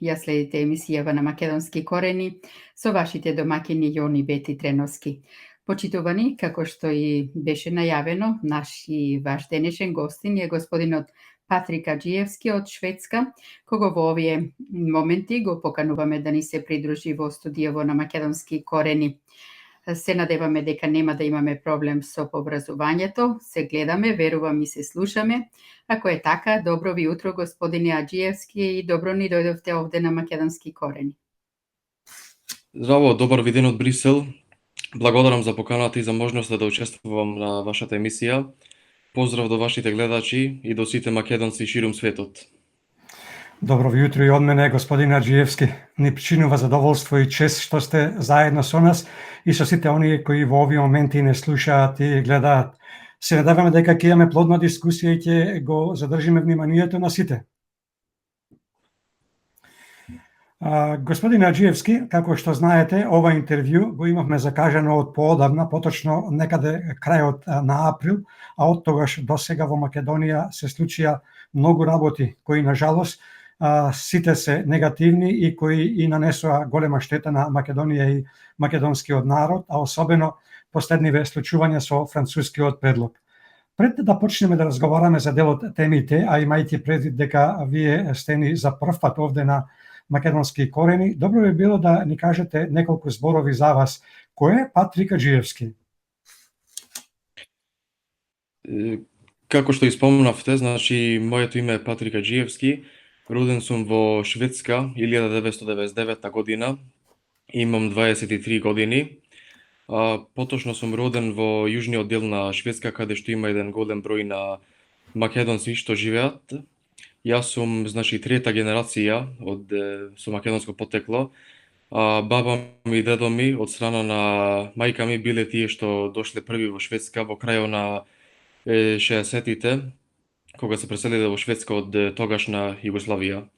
Ја следите емисијава на македонски корени со вашите домаќини Јони, Бети Треновски. Почитувани, како што и беше најавено, наш и ваш денешен гостин е господинот Патрик Аџиевски од Шведска, кого во овие моменти го покануваме да ни се придружи во студијаво на македонски корени. Се надеваме дека нема да имаме проблем со образувањето. Се гледаме, верувам и се слушаме. Ако е така, добро ви утро, господине Аџиевски, и добро ни дојдовте овде на македонски корени. Здраво, добар ви ден од Брисел. Благодарам за поканата и за можноста да учествувам на вашата емисија. Поздрав до вашите гледачи и до сите македонци ширум светот. Добро ви утро и од мене, господин Аџиевски. Ни причинува задоволство и чест што сте заедно со нас и со сите оние кои во овие моменти не слушаат и гледаат. Се надеваме дека ќе имаме плодна дискусија и ќе го задржиме вниманието на сите. Господин Аџиевски, како што знаете, ова интервју го имавме закажано од поодамна, поточно некаде крајот на април, а од тогаш до сега во Македонија се случија многу работи кои на жалост сите се негативни и кои и нанесоа голема штета на Македонија и македонскиот народ, а особено последниве случувања со францускиот предлог. Пред да почнеме да разговараме за дел од темите, а имајќи предвид дека вие сте ни за прв пат овде на македонски корени, добро би било да ни кажете неколку зборови за вас. Кој е Патрик Аџиевски? Како што испомнавте, значи, моето име е Патрик Аџиевски. Роден сум во Шведска 1999 година. Имам 23 години. Поточно сум роден во јужниот дел на Шведска, каде што има еден голем број на македонци што живеат. Јас сум, значи, трета генерација со македонско потекло. Баба ми и дедо ми од страна на мајка ми биле тие што дошле први во Шведска во крајот на 60-тите, кога се преселиле во Шведска од тогашна Југославија.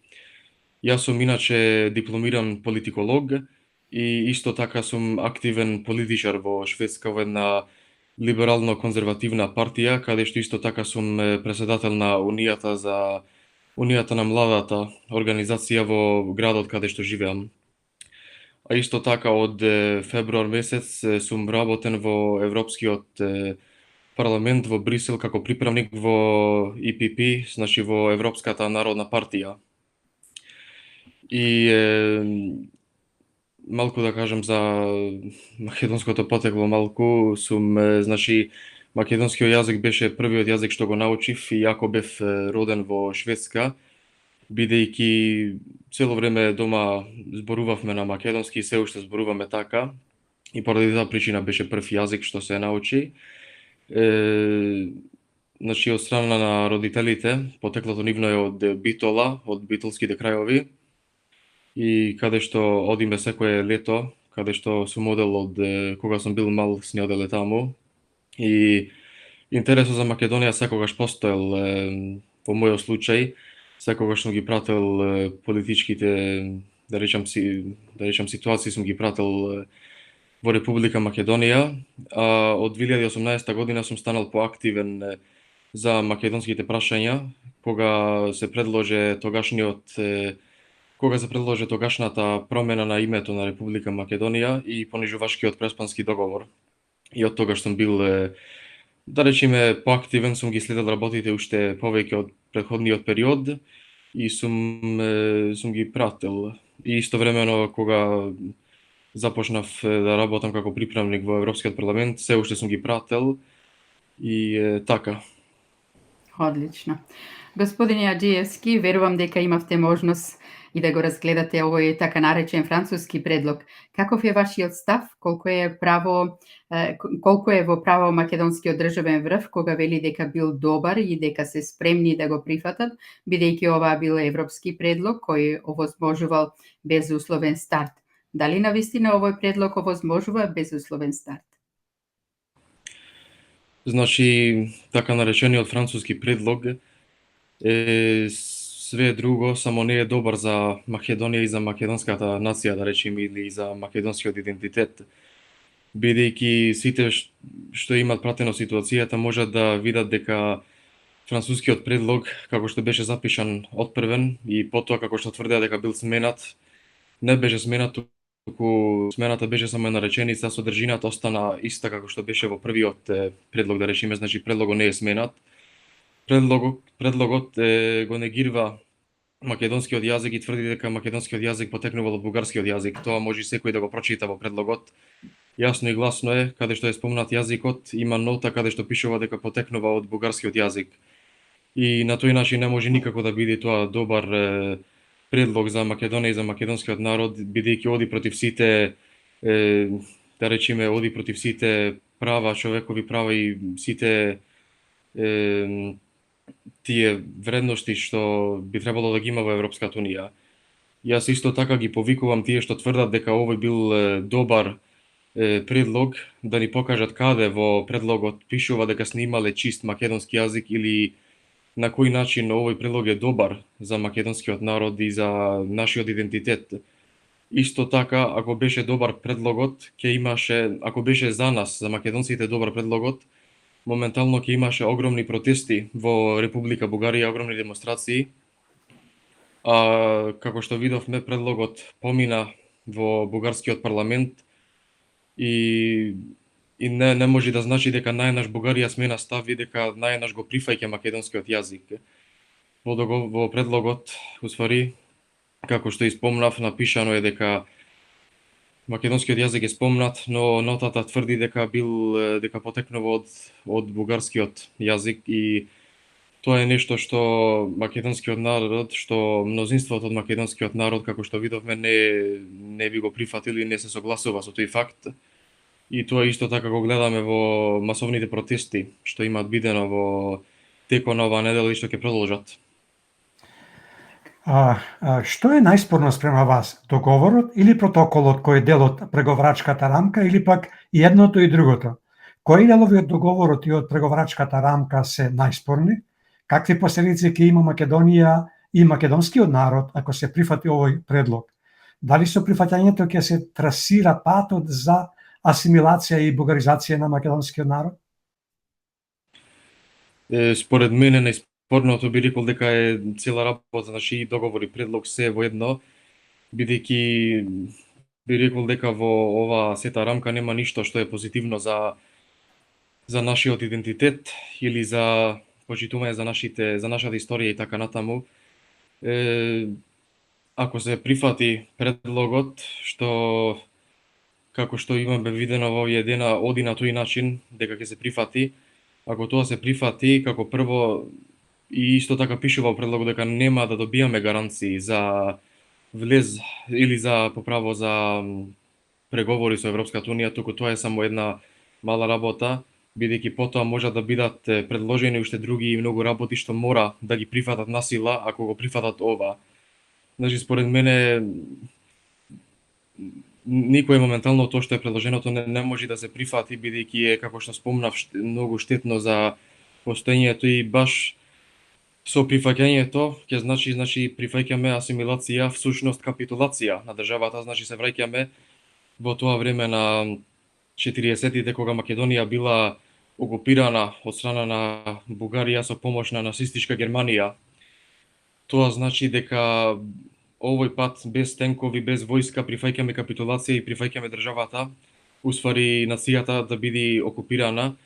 Јас сум иначе дипломиран политиколог и исто така сум активен политичар во Шведска во една либерално-конзервативна партија, каде што исто така сум председател на Унијата на младата организација во градот каде што живеам. А исто така од февруар месец сум работен во Европскиот парламент во Брисел како приправник во ИПП, значи во Европската народна партија. И малку да кажам за македонското потекло малку, сум, значи, македонскиот јазик беше првиот јазик што го научив и јако бев роден во Шведска, бидејќи цело време дома зборувавме на македонски и се уште зборуваме така, и поради таа причина беше прв јазик што се научи. Значи, од страна на родителите, потеклото нивно е од Битола, од битолските крајови, и каде што одиме секое лето, каде што сум одел од кога сум бил мал, сни оделе таму. И интересот за Македонија секогаш постоел во мојот случај, секогаш сум ги прател политичките, да речам ситуации, сум ги прател во Република Македонија. Од 2018 година сум станал поактивен за македонските прашања, кога се предложи тогашната промена на името на Република Македонија и понижувачкиот преспански договор. И од тогаш сум бил, да речеме, поактивен, сум ги следел работите уште повеќе од претходниот период и сум ги прател. И истовремено, кога започнав да работам како приправник во Европскиот парламент, се уште сум ги прател и така. Одлично. Господине Аџиевски, верувам дека имавте можност и да го разгледате овој така наречен француски предлог. Каков е вашиот став? Колку е во право македонскиот државен врв кога вели дека бил добар и дека се спремни да го прифатат, бидејќи ова бил европски предлог кој овозможувал безусловен старт? Дали навистина овој предлог овозможува безусловен старт? Значи, така наречениот француски предлог е све друго, само не е добар за Македонија и за македонската нација, да речеме, или за македонскиот идентитет. Бидејќи сите што имат пратено ситуацијата можат да видат дека францускиот предлог како што беше запишан отпрвен и потоа како што тврдеа дека бил сменат, не беше сменат, туку смената беше само една реченица, содржината остана иста како што беше во првиот предлог, да речеме, значи предлогот не е сменат. Предлогот го негирва македонскиот јазик и тврди дека македонскиот јазик потекнувал од бугарскиот јазик. Тоа може секој да го прочита во предлогот. Јасно и гласно е, каде што е спомнат јазикот, има нота каде што пишува дека потекнува од бугарскиот јазик. И на тој начин не може никако да биде тоа добар предлог за Македонија и за македонскиот народ, бидејќи оди против сите, да речеме, оди против сите права, човекови права и сите тие вредности што би требало да ги има во Европската Унија. Јас исто така ги повикувам тие што тврдат дека овој бил добар предлог, да ни покажат каде во предлогот пишува дека снимале чист македонски јазик или на кој начин овој предлог е добар за македонскиот народ и за нашиот идентитет. Исто така, ако беше добар предлогот, ќе имаше, ако беше за нас, за македонците добар предлогот, моментално ќе имаше огромни протести во Република Бугарија, огромни демонстрации. А како што видовме, предлогот помина во бугарскиот парламент и не може да значи дека најнаш Бугарија смена став и дека најнаш го прифаќа македонскиот јазик. Во предлогот, уствари, како што испомнав, напишано е дека македонскиот јазик е спомнат, но нотата тврди дека потекнува од бугарскиот јазик и тоа е нешто што македонскиот народ, што мнозинството од македонскиот народ, како што видовме, не би го прифатили, не се согласува со тој факт. И тоа исто така го гледаме во масовните протести што имаат бидено во текот на оваа недела и што ќе продолжат. Што е најспорно спрема вас? Договорот или протоколот кој е дел од преговарачката рамка или пак и едното и другото? Кои делови од договорот и од преговарачката рамка се најспорни? Какви последици ќе има Македонија и македонскиот народ ако се прифати овој предлог? Дали со прифаќањето ќе се трасира патот за асимилација и бугаризација на македонскиот народ? Според мене најспорното би рекол дека е цела работа, значи и договор и предлог се во едно, бидејќи би рекол дека во ова сета рамка нема ништо што е позитивно за нашиот идентитет или за почитување за нашата историја и така натаму. Ако се прифати предлогот, што како што имаме видено во овие дена, оди на тој начин дека ќе се прифати, ако тоа се прифати, како прво и исто така пишува во предлогот дека нема да добијаме гаранции за влез или за поправо за преговори со Европската Унија, туку тоа е само една мала работа, бидејќи потоа може да бидат предложени уште други и многу работи што мора да ги прифатат насила ако го прифатат ова. Значи, според мене, никој моментално тоа што е предложеното не може да се прифати, бидејќи е, како што спомнав, многу штетно за постоењето и баш со прифаќањето ќе значи прифаќаме асимилација, всушност капитулација на државата, значи се враќаме во тоа време на 40-тите кога Македонија била окупирана од страна на Бугарија со помош на нацистичка Германија. Тоа значи дека овој пат без тенкови, без војска прифаќаме капитулација и прифаќаме државата, уствари нацијата да биде окупирана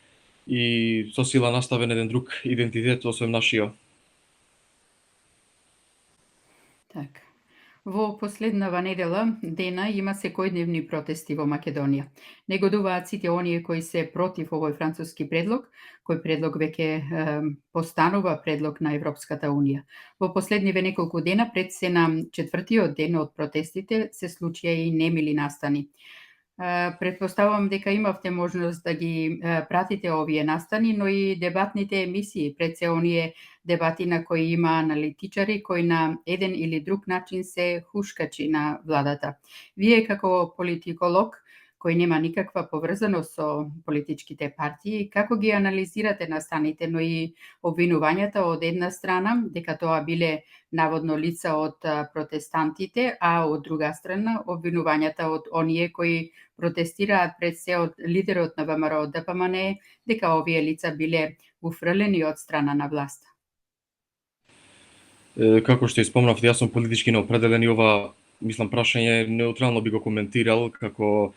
и со сила наставен еден друг идентитет освен нашиот. Така. Во последнава недела дена има секојдневни протести во Македонија. Негодуваат сите оние кои се против овој француски предлог, кој предлог веќе постанува предлог на Европската Унија. Во последниве неколку дена, пред се на четвртиот ден од протестите, се случија и немили настани. Предпоставувам дека имавте можност да ги пратите овие настани, но и дебатните емисии, пред се оние дебати на кои има аналитичари кои на еден или друг начин се хушкачи на владата. Вие како политиколог кој нема никаква поврзаност со политичките партии, како ги анализирате настаните, но и обвинувањата од една страна дека тоа биле наводно лица од протестантите, а од друга страна обвинувањата од оние кои протестираат пред се од лидерот на ВМРО ДПМН дека овие лица биле уфрлени од страна на власта? Како што спомнавте, јас сум политички неопределен и ова, мислам, прашање неутрално би го коментирал, како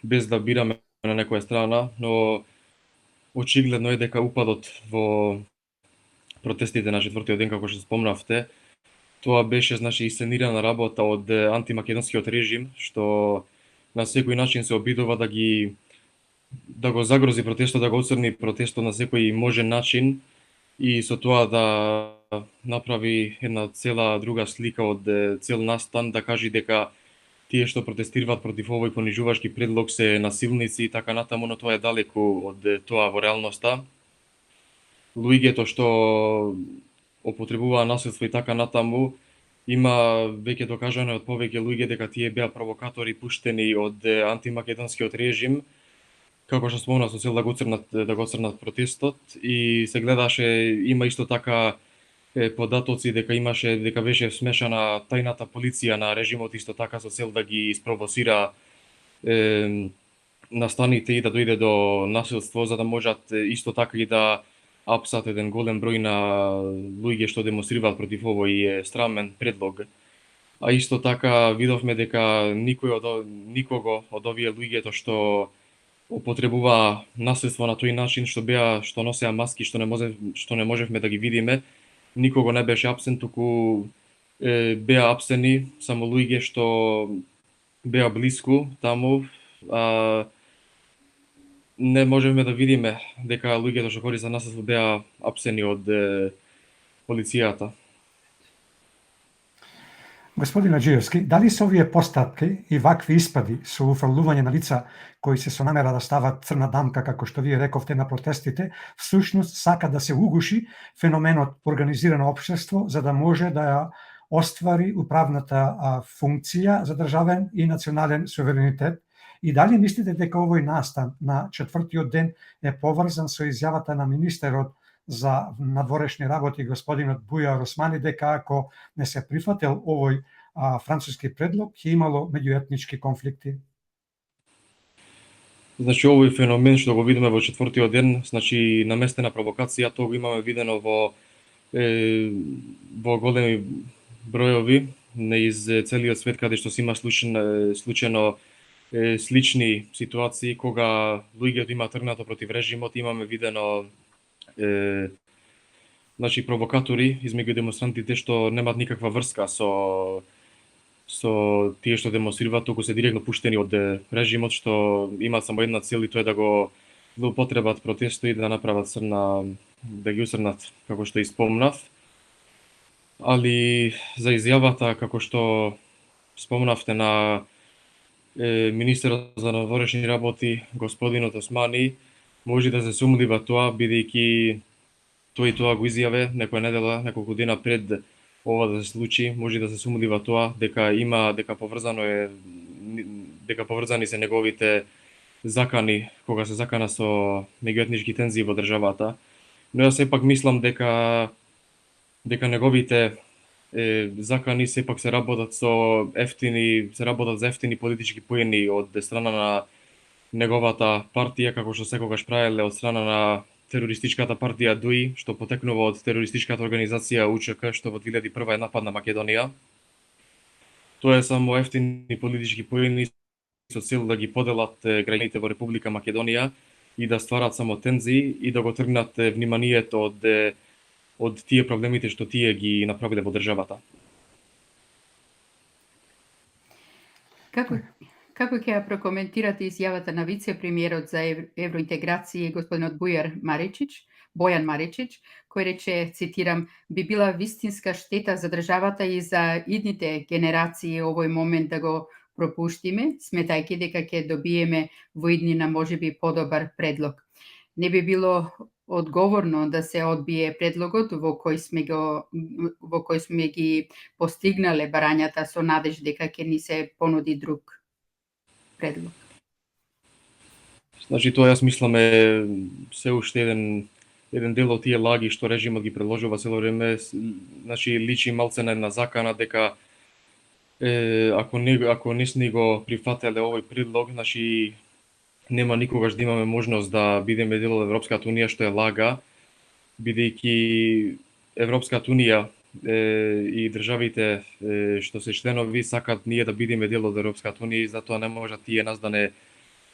без да бираме на некоја страна, но очигледно е дека упадот во протестите на 4-тиот ден, како што спомнавте, тоа беше, значи, исценирана работа од антимакедонскиот режим, што на секој начин се обидува да го загрози протестот, да го оцрни протестот на секој можен начин и со тоа да направи една цела друга слика од цел настан, да кажи дека тие што протестираат против овој понижувачки предлог се насилници и така натаму, но тоа е далеку од тоа во реалноста. Луѓето што употребуваа насилство и така натаму, има веќе докажано од повеќе луѓе дека тие беа провокатори пуштени од антимакедонскиот режим, како што спомнав, со цел да го оцрнат протестот, и се гледаше, има исто така податоци дека беше смешана тајната полиција на режимот исто така со цел да ги испровоцира настаните и да дојде до насилство, за да можат исто така и да апсат еден голем број на луѓе што демонстрираат против овој срамен предлог. А исто така видовме дека никого од овие луѓето што употребуваа насилство на тој начин, што носеа маски, што не можевме да ги видиме, никого не беше апсен, туку беа апсени само луѓе што беа блиску таму, не можеме да видиме дека луѓето што користат насилство беа апсени од полицијата. Господин Аџиевски, дали се овие постапки и вакви испади со уфрлување на лица кои се со намера да стават црна дамка, како што вие рековте на протестите, всушност сака да се угуши феноменот организирано општество за да може да ја оствари управната функција за државен и национален суверенитет? И дали мислите дека овој настан на 4-тиот ден е поврзан со изјавата на министерот за надворешни работи господинот Бујар Османи дека ако не се прифател овој француски предлог ќе имало меѓуетнички конфликти? Значи, овој феномен што го видиме во 4-тиот ден, значи наместена провокација, тоа го имаме видено во големи бројови из целиот свет, каде што се има случајно слични ситуации кога луѓето има тргнато против режимот, имаме видено значи провокатори измеѓу демонстрантите што немаат никаква врска со тие што демонстрираат, туку се директно пуштени од режимот, што имаат само една цел и тоа е да го злоупотребат протестот и да направат да ги усрнат, како што испомнав. Али за изјавата, како што спомнавте, на министерот за надворешни работи, господинот Османи, може да се сумнива тоа, бидејќи тој тоа го изјаве некоја недела, неколку дена пред ова да се случи, може да се сумнива тоа дека поврзани се неговите закани, кога се закана со меѓуетнички тензии во државата. Но јас сепак мислам дека неговите закани сепак се работат за ефтини политички поени од страна на неговата партија, како што секогаш правеле од страна на терористичката партија ДУИ, што потекнува од терористичката организација УЧК, што во 2001 е нападна Македонија. Тоа е само ефтини политички поени со цел да ги поделат граѓаните во Република Македонија и да стварат само тензии и да го тргнат вниманието од тие проблемите што тие ги направиле во државата. Како ќе ја прокоментирате изјавата на вице-премиерот за евроинтеграција господинот Бојан Маричич, кој рече, цитирам, би била вистинска штета за државата и за идните генерации овој момент да го пропуштиме, сметајќи дека ќе добиеме во иднина можеби подобар предлог. Не би било одговорно да се одбие предлогот во кој сме ги постигнале барањата со надеж дека ќе ни се понуди друг предлог? Значи, тоа јас мислам е се уште еден дел од тие лаги што режимот ги предложува цело време. Значи, личи малце на една закана дека ако не сме го прифателе овој предлог, значи нема никогаш да имаме можност да бидеме дел од Европската унија, што е лага, бидејќи Европската унија и државите што се членови сакат ние да бидеме дел од Европската унија и затоа не можат тие нас да не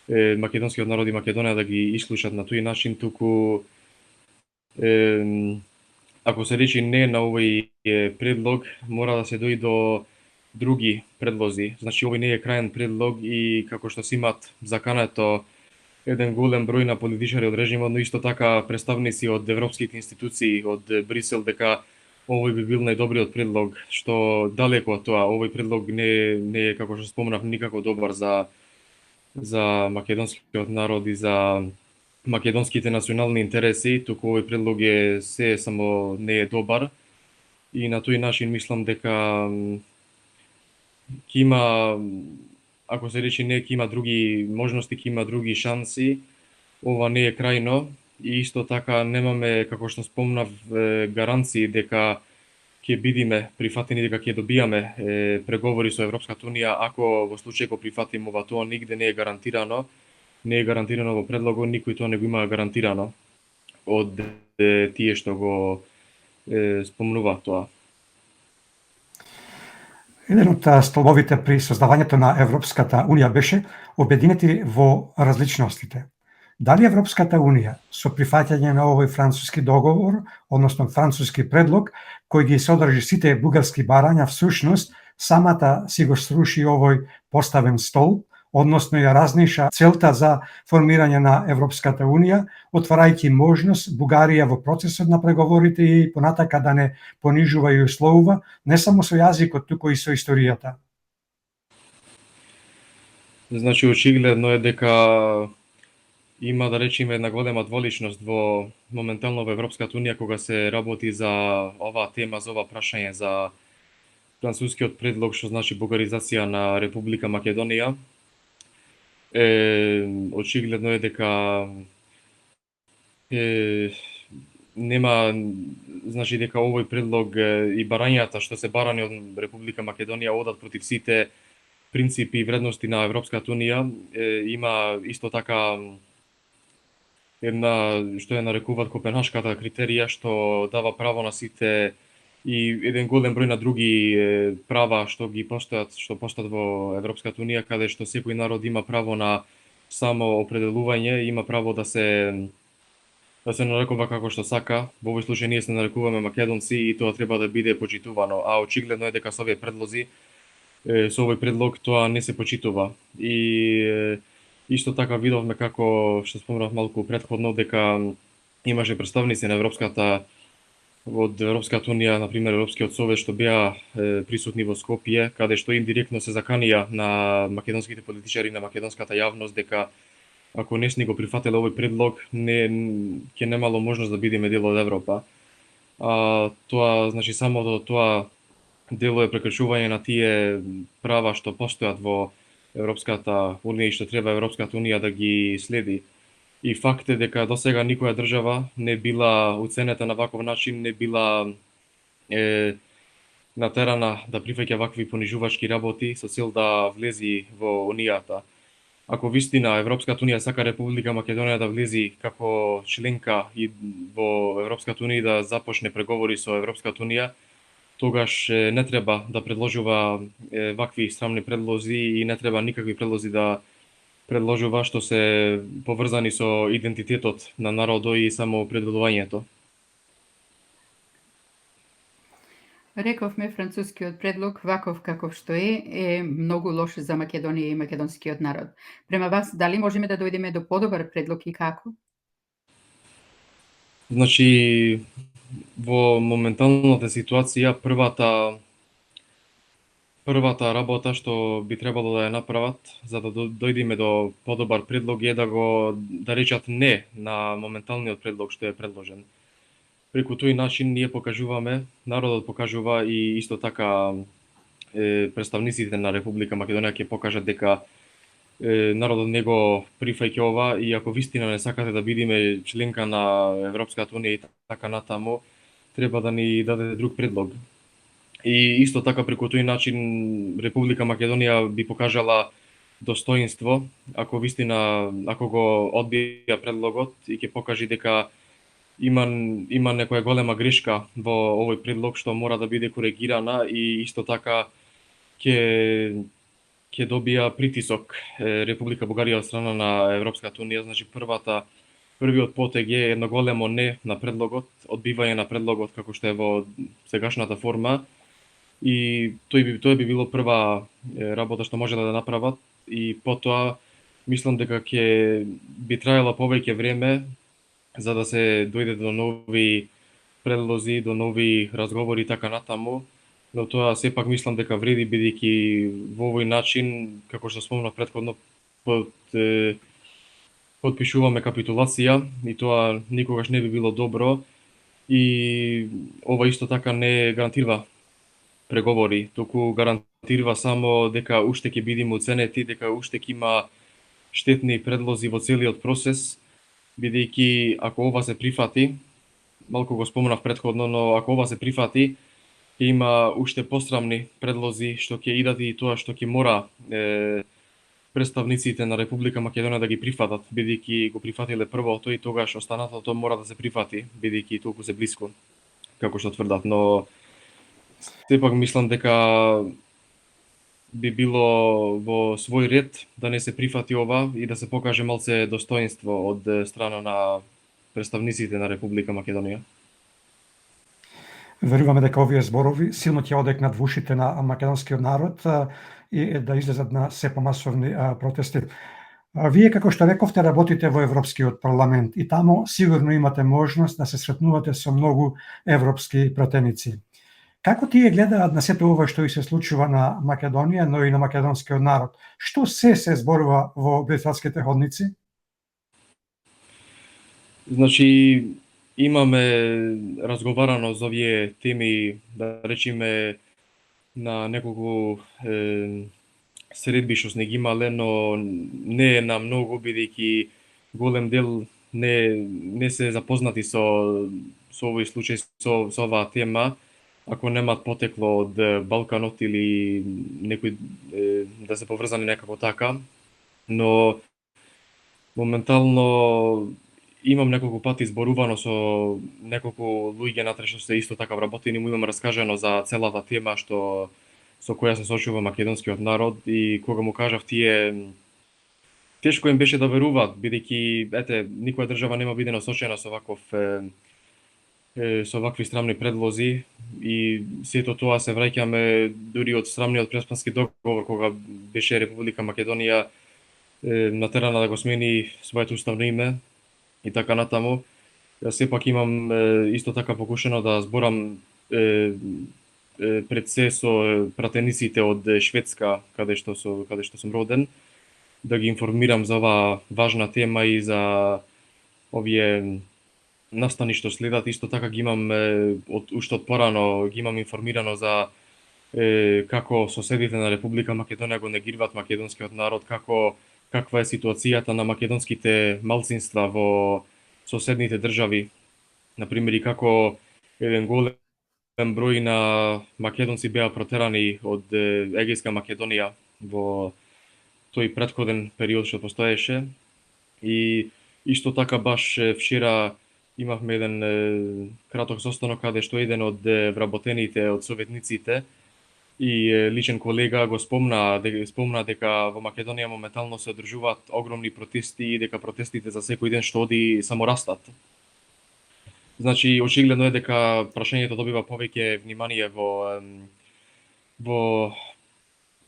македонскиот народ и Македонија да ги ислушат на тој начин, туку ако се речи не на овој предлог, мора да се дојде до други предлози. Значи овој не е крајен предлог и како што си имат закането еден голем број на политичари од режимот, но исто така представници од европските институции, од Брисел, дека овој би бил најдобриот предлог, што далеко од тоа, овој предлог не е, како што спомнав, никако добар за македонскиот народ и за македонските национални интереси, туку овој предлог е се само не е добар и на тој начин мислам дека ќе има, ако се рече не, ќе има други можности, ќе има други шанси. Ова не е крајно и исто така немаме, како што спомнав, гаранции дека ќе бидеме прифатени, дека ќе добијаме преговори со Европската унија, ако во случај го прифатиме ова, тоа нигде не е гарантирано. Не е гарантирано во предлогот, никој тоа не го има гарантирано од тие што го спомнува тоа. Еден од столбовите при создавањето на Европската унија беше обединети во различностите. Дали Европската унија со прифаќање на овој француски договор, односно француски предлог, кој ги содржи сите бугарски барања, всушност самата си го сруши овој поставен столб, односно ја разниша целта за формирање на Европската унија, отварајќи можност Бугарија во процесот на преговорите и понатака да не понижува и условува не само со јазикот, туку и со историјата. Значи очигледно е дека има, да речеме, една голема дволичност моментално во Европската унија кога се работи за оваа тема, за ова прашање за францускиот предлог, што значи бугаризација на Република Македонија. Очигледно е дека нема, значи дека овој предлог и барањата што се барани од Република Македонија одат против сите принципи и вредности на Европската унија. Има исто така една што ја нарекуваат Копенхашката критерија, што дава право на сите и еден голем број на други права што постојат во Европската унија, каде што секој народ има право на само определување, има право да се нарекува како што сака. Во овој случај ние се нарекуваме македонци и тоа треба да биде почитувано, а очигледно е дека со овие предлози, со овој предлог тоа не се почитува. И исто така видовме како што спомнав малку претходно дека имаше представници на од Европската унија, на пример Европскиот совет, што беа присутни во Скопје, каде што индиректно се заканија на македонските политичари, на македонската јавност дека ако не сни го прифателе овој предлог, ќе немало можност да бидеме дел од Европа. Тоа, значи, самото тоа дело е прекршување на тие права што постојат во Европската унија и што треба Европската унија да ги следи. И факт е дека до сега никоја држава не била уценета на ваков начин, не била натерана да прифаќа вакви понижувачки работи со цел да влези во унијата. Ако вистина Европската унија сака Република Македонија да влези како членка и во Европската унија да започне преговори со Европската унија, тогаш не треба да предложува вакви срамни предлози и не треба никакви предлози да предложува што се поврзани со идентитетот на народот и самоопределувањето. Рековме, францускиот предлог, ваков каков што е многу лош за Македонија и македонскиот народ. Према вас, дали можеме да дојдеме до подобар предлог и како? Значи, во моменталната ситуација, првата работа што би требало да ја направат за да дојдеме до подобар предлог е да речат не на моменталниот предлог што е предложен. Преку тој начин ние покажуваме, народот покажува и исто така представниците на Република Македонија ќе покажат дека народот не го прифаќа ова и ако вистина не сакате да бидеме членка на Европската унија и така натаму, треба да ни даде друг предлог. И исто така преку тој начин Република Македонија би покажала достоинство, ако го одбија предлогот и ќе покажи дека има некоја голема грешка во овој предлог што мора да биде коригирана и исто така ќе добија притисок Република Бугарија од страна на Европската унија. Значи првиот потег е едно големо не на предлогот, одбивање на предлогот како што е во сегашната форма и тоа би било прва работа што може да направат и потоа мислам дека ќе би траело повеќе време за да се дојде до нови предлози, до нови разговори и така натаму, но тоа сепак мислам дека вреди бидејќи во овој начин, како што спомнав претходно, подпишуваме капитулација и тоа никогаш не би било добро и ова исто така не гарантира преговори, туку гарантира само дека уште ќе бидеме оценети, дека уште ќе има штетни предлози во целиот процес, бидејќи ако ова се прифати, малку го спомнав претходно, но ако ова се прифати, ќе има уште посрамни предлози што ќе идат и тоа што ќе мора представниците на Република Македонија да ги прифатат, бидејќи го прифатиле првото и тогаш останатото мора да се прифати, бидејќи толку се блиско, како што тврдат, но сепак мислам дека би било во свој ред да не се прифати ова и да се покаже малце достоинство од страна на представниците на Република Македонија. Веруваме дека овие зборови силно ќе одекнат во ушите на македонскиот народ и да излезат на се помасовни протести. Вие, како што рековте, работите во Европскиот парламент и таму сигурно имате можност да се сретнувате со многу европски пратеници. Како тие гледаат на сето ова што и се случува на Македонија, но и на македонскиот народ? Што се зборува во бриселските ходници? Значи, имаме разговарано за овие теми, да речеме, на неколку средби што сме ги имале, но не е на многу, бидејќи голем дел не се запознати со овој случај, со оваа тема, ако немат потекло од Балканот или некој да се поврзани некако така, но моментално имам неколку пати зборувано со неколку луѓе натре што се исто така вработени, му имам раскажано за целата тема со која се сочува македонскиот народ и кога му кажав тие тешко им беше да веруваат, бидејќи никоја држава нема биде насочена со вакви срамни предлози и сето тоа се враќаме дури од срамниот преспански договор кога беше Република Македонија натерана да го смени своето уставно име и така натаму. Јас сепак имам исто така покушано да зборам пред се со пратениците од Шведска, каде што сум роден, да ги информирам за оваа важна тема и за овие настани што следат. Исто така ги имам уште од порано ги имам информирано за како соседите на Република Македонија го негираат македонскиот народ, каква е ситуацијата на македонските малцинства во соседните држави, например и како еден голем број на македонци беа протерани од Егејска Македонија во тој претходен период што постоеше. И исто така баш вчера имавме еден краток состанок каде што еден од вработените од советниците и личен колега го спомна дека во Македонија моментално се одржуваат огромни протести и дека протестите за секој ден што оди само растат. Значи, очигледно е дека прашањето добива повеќе внимание во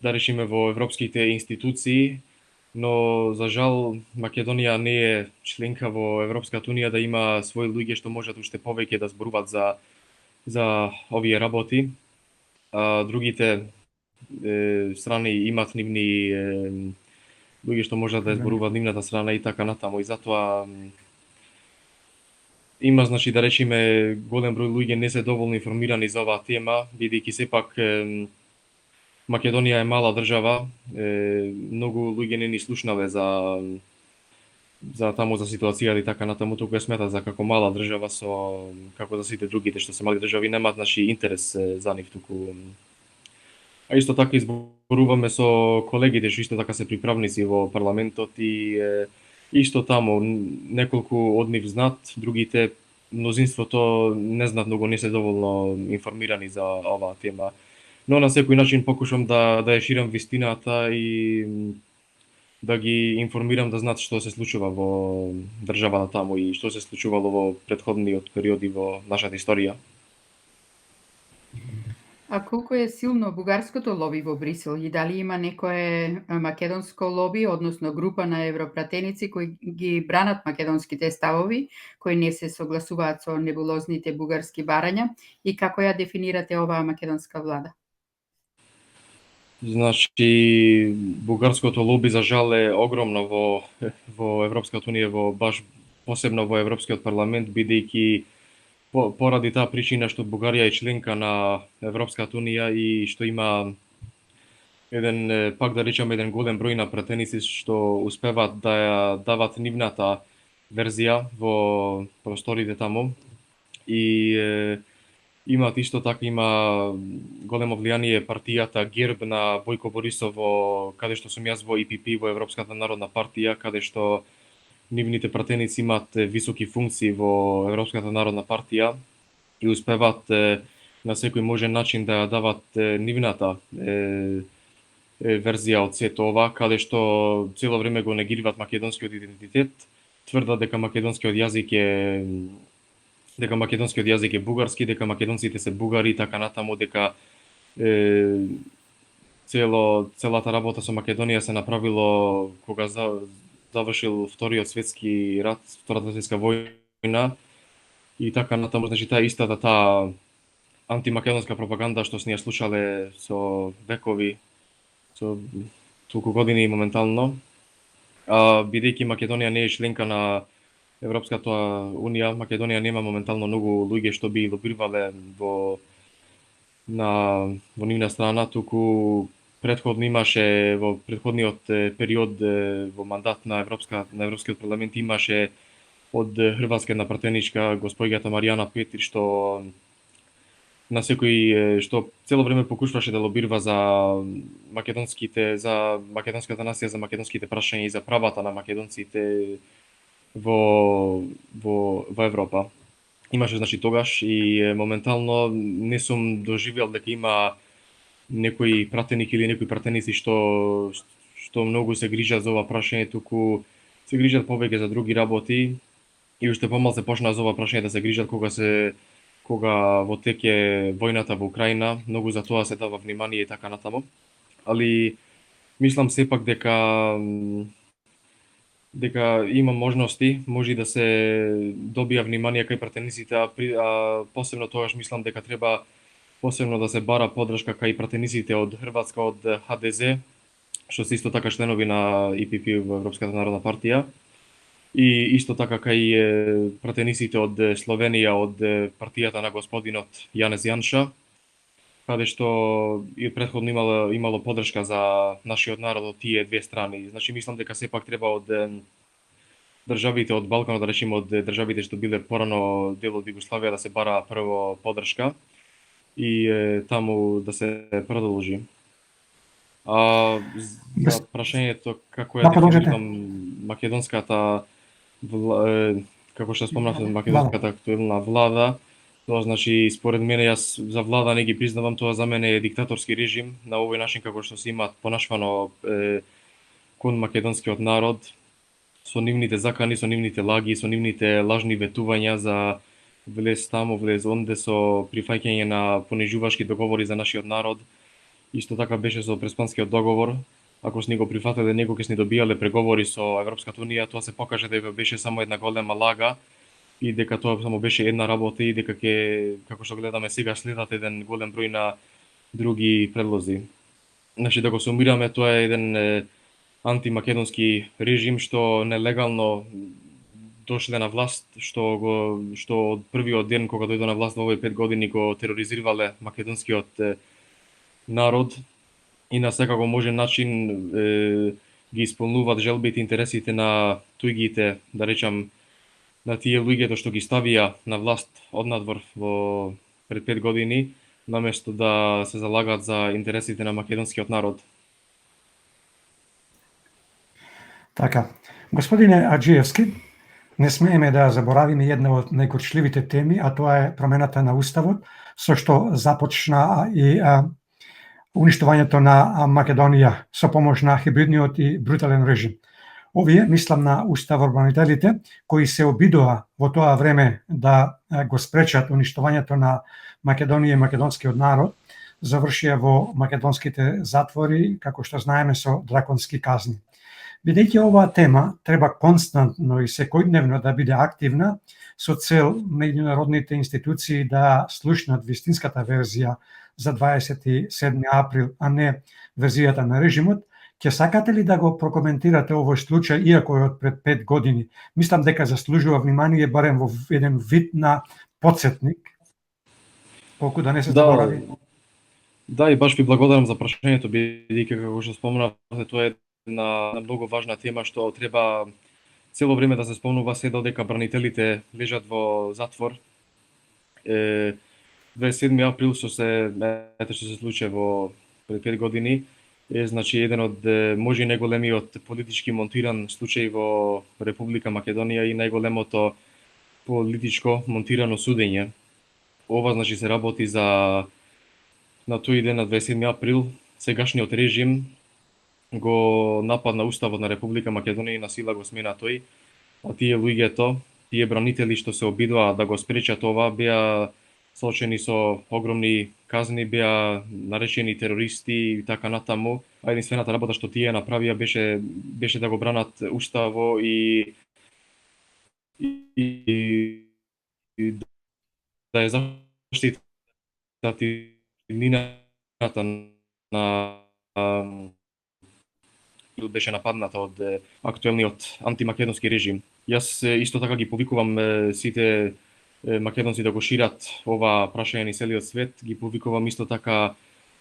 да речеме во европските институции, но за жал Македонија не е членка во Европската унија да има своји луѓе што можат уште повеќе да зборуваат за овие работи. Другите страни имат нивни луѓе што можат да зборуваат нивната страна и така натаму и затоа има, значи, да речеме, голем број луѓе не се доволно информирани за оваа тема, бидејќи сепак Македонија е мала држава, многу луѓе не ни слушнале за таму за ситуацијата и така натаму, туку ја сметат за како мала држава како за сите другите што се мали држави немаат, значи, интерес за нив, туку. А исто така изборуваме со колегите што исто така се приправници во парламентот и исто таму неколку од нив знаат, другите мнозинството не знаат многу, не се доволно информирани за оваа тема. Но на секој начин покушам да ја ширам вистината и да ги информирам да знаат што се случува во државата таму и што се случувало во претходниот периоди во нашата историја. А колку е силно бугарското лоби во Брисел и дали има некое македонско лоби, односно група на европратеници кои ги бранат македонските ставови, кои не се согласуваат со небулозните бугарски барања и како ја дефинирате оваа македонска влада? Значи, бугарското лоби за жал е огромно во Европската унија, посебно во Европскиот парламент, бидејќи поради таа причина што Бугарија е членка на Европската унија и што има пак да речеме еден голем број на пратеници што успеваат да ја дават нивната верзија во просторите таму и имаат исто така има големо влијание партијата ГЕРБ на Бојко Борисов каде што сум јас во ИПП во Европската народна партија, каде што нивните пратеници имаат високи функции во Европската народна партија и успеваат на секој можен начин да ја дават нивната верзија од сето ова, каде што цело време го негириваат македонскиот идентитет, тврдат дека македонскиот јазик е бугарски, дека македонците се бугари и така натаму, дека целата работа со Македонија се направило кога завршил Вториот светски рат, Втората светска војна и така натаму, значи таа истата антимакедонска пропаганда што сме ја слушале со векови, со толку години моментално, бидејќи Македонија не е членка на Европската унија, Македонија нема моментално многу луѓе што би лобирале во нивна страна, туку претходно имаше во претходниот период во мандат на Европскиот парламент имаше од Хрватска една пратеничка госпоѓата Маријана Петри што на секој што цело време покушваше да лобирва за македонската нација, за македонските прашања и за правата на македонците во Европа. Имаше значи тогаш и моментално не сум доживел дека има некој пратеник или некои пратеници што многу се грижат за ова прашање, туку се грижат повеќе за други работи и уште помал се почна за ова прашање да се грижат кога во тек е војната во Украина, многу за тоа се дава внимание и така натаму. Али мислам сепак дека има можности, може да се добија внимание кај пратениците, а посебно тогаш мислам дека треба посебно да се бара поддршка кај пратениците од Хрватска, од ХДЗ, што се исто така членови на ИПП во Европската народна партија. И исто така кај пратениците од Словенија, од партијата на господинот Јанез Јанша, каде што и претходно имало поддршка за нашиот народ од тие две страни. Значи мислам дека сепак треба од државите од Балканот, да речеме од државите што биле порано дел од Југославија, да се бара прво поддршка и таму да се продолжи. За прашањето како ја дефинирам македонската како што спомнавте, македонската актуелна влада, тоа значи според мене јас за влада не ги признавам, тоа за мене е диктаторски режим на овој начин како што се имаат понашвано кон македонскиот народ со нивните закани, со нивните лаги, со нивните лажни ветувања за влез таму, влез онде, со прифаќање на понижувачки договори за нашиот народ. Исто така беше со Преспанскиот договор. Ако сни го прифатиле него, ке сни добијале преговори со Европската унија, тоа се покаже дека беше само една голема лага и дека тоа само беше една работа и дека како што гледаме сега, следат еден голем број на други предлози. Значи да го сумираме, тоа е еден антимакедонски режим што нелегално дошле на власт, што од првиот ден кога дојде на власт во овој 5 години го тероризирале македонскиот народ и на секако можен начин ги исполнуваат желбите и интересите на туѓите, да речам, на тие луѓето што ги ставија на власт однадвор пред 5 години, наместо да се залагаат за интересите на македонскиот народ. Така. Господине Аџиевски, Не смееме да заборавиме една од најкорчливите теми, а тоа е промената на уставот, со што започна и уништувањето на Македонија со помош на хибридниот и брутален режим. Овие, мислам на уставобранителите, кои се обидоа во тоа време да го спречат уништувањето на Македонија и македонскиот народ, завршија во македонските затвори, како што знаеме, со драконски казни. Бидејќи оваа тема треба константно и секојдневно да биде активна, со цел меѓународните институции да слушнат вистинската верзија за 27 април, а не верзијата на режимот, ќе сакате ли да го прокоментирате овој случај, иако е од пред 5 години? Мислам дека заслужува внимание барем во еден вид на подсетник, колку да не се заборави. Да, и баш ви благодарам за прашањето, бидејќи како што спомнавте, тоа е една многу важна тема што треба цело време да се спомнува, се додека бранителите лежат во затвор. 27 април што се случи во пред 5 години е значи еден од може и најголемиот политички монтиран случај во Република Македонија и најголемото политичко монтирано судење. Ова значи се работи за на тој ден на 27 април сегашниот режим го нападна уставот на Република Македонија и на сила го смена тој, а тие луѓето, тие бранители што се обидоа да го спречат ова, беа соочени со огромни казни, беа наречени терористи и така натаму. А единствената работа што тие направија беше да го бранат уставо и да ја заштитат иднината на беше нападната од актуелниот антимакедонски режим. Јас исто така ги повикувам сите македонци да го шират ова прашање низ целиот свет, ги повикувам исто така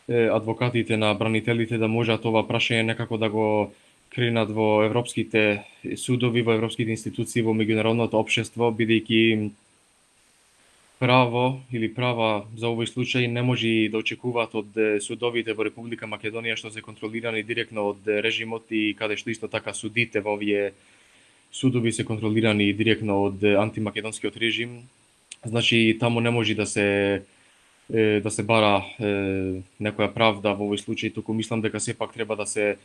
адвокатите на бранителите да можат ова прашање некако да го кренат во европските судови, во европските институции, во меѓународното општество, бидејќи право или права за овој случај не може да очекуваат од судовите во Република Македонија што се контролирани директно од режимот и каде што исто така судите во овие судови се контролирани директно од антимакедонскиот режим. Значи таму не може да се бара некоја правда во овој случај, туку мислам дека сепак треба да се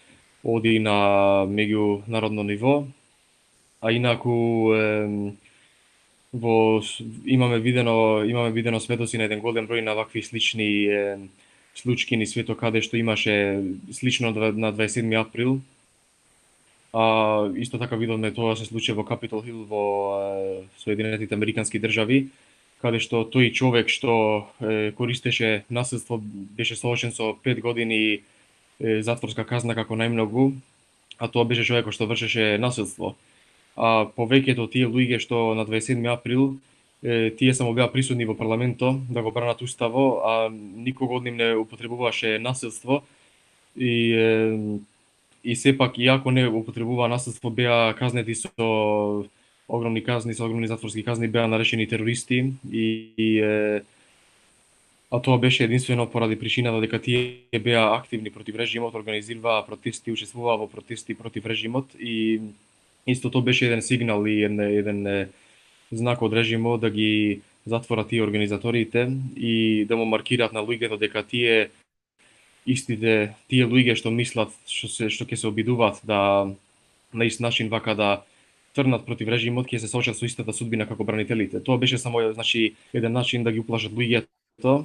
оди на меѓународно ниво, а инаку имаме видено сведоци на еден голем број на вакви слични случаи низ светот каде што имаше слично на 27 април. А исто така видовме тоа се случи во Капитол Хил во Соединетите Американски држави, каде што тој човек што користеше насилство беше соочен со 5 години затворска казна како најмногу, а тоа беше човекот што вршеше насилство. А повеќето тие луѓе што на 27 април тие само беа присутни во парламентот да го бранат уставо, а никого од нив не употребуваше насилство и сепак иако не употребува насилство беа казнети со огромни казни, со огромни затворски казни, беа наречени терористи а тоа беше единствено поради причината дека тие беа активни против режимот, организираа протести, учествуваа во протести против режимот и исто тоа беше еден сигнал и еден знак од режимот да ги затворат тие организаторите и да му маркираат на луѓето дека тие луѓе што мислат што ќе се обидуваат да на ист начин вака да трнат против режимот ќе се соочат со истата судбина како бранителите. Тоа беше само значи еден начин да ги уплашат луѓето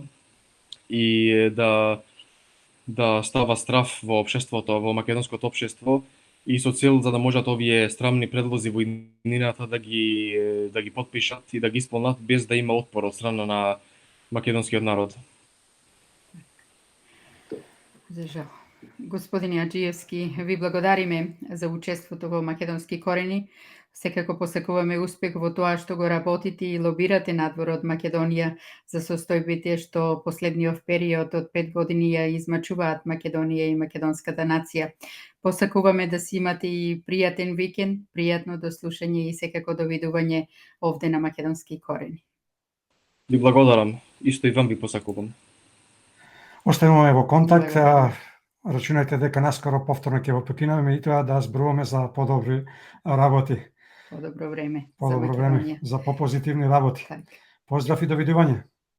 и да става страв во општеството, во македонското општество и со цел за да можат овие страмни предлози во иднината да ги потпишат и да ги исполнат без да има отпор од страна на македонскиот народ. За жал. Господин Аџиевски, ви благодариме за учеството во Македонски корени. Секако посакуваме успех во тоа што го работите и лобирате надвор од Македонија за состојбите што последниот период од 5 години ја измачуваат Македонија и македонската нација. Посакуваме да си имате и пријатен викенд, пријатно до слушање и секако довидување овде на Македонски корени. Ви благодарам. Исто и вам ви посакувам. Оставаме во контакт. Рачунајте дека наскоро повторно ќе го покинуваме и тоа да зборуваме за подобри работи. По-добро време за По-добро време Македонија. за попозитивни работи. Так. Поздрав и довидување.